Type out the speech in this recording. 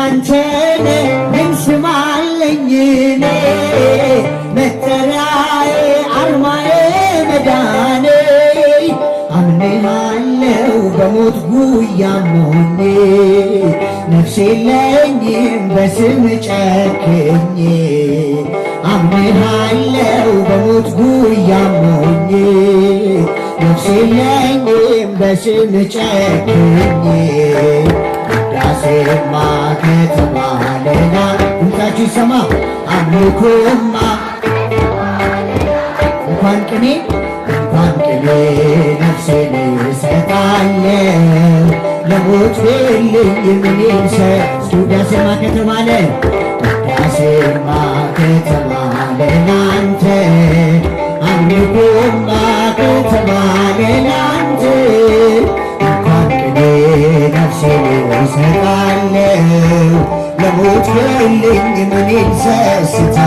ያንተነ ምን ስም አለኝ እኔ መጠሪያዬ አርማዬ መዳኔ አምንሃለው በሞት ጉያም ሆኜ ነፍስ የለኝም በስም ጨክኜ አምንሃለው በሞት ጉያም ሆኜ ነፍስ የለኝም በስም ጨክኜ ውዳሴማ ከተባለና ድምፃችሁ ይሰማ አምልኮማ እንኳን ቅኔ ነፍሴን እሰጣለሁ ለሞት የለኝ ምንም እስኪ ውዳሴማ ከተባለ ውዳሴማ ከተባለ ላንተ አምልኮማ ከተባለ ላንተ እንኳን ቅኔ ነፍሴን እሰጣለሁ ለሞት የለኝ ምንም ሰስታ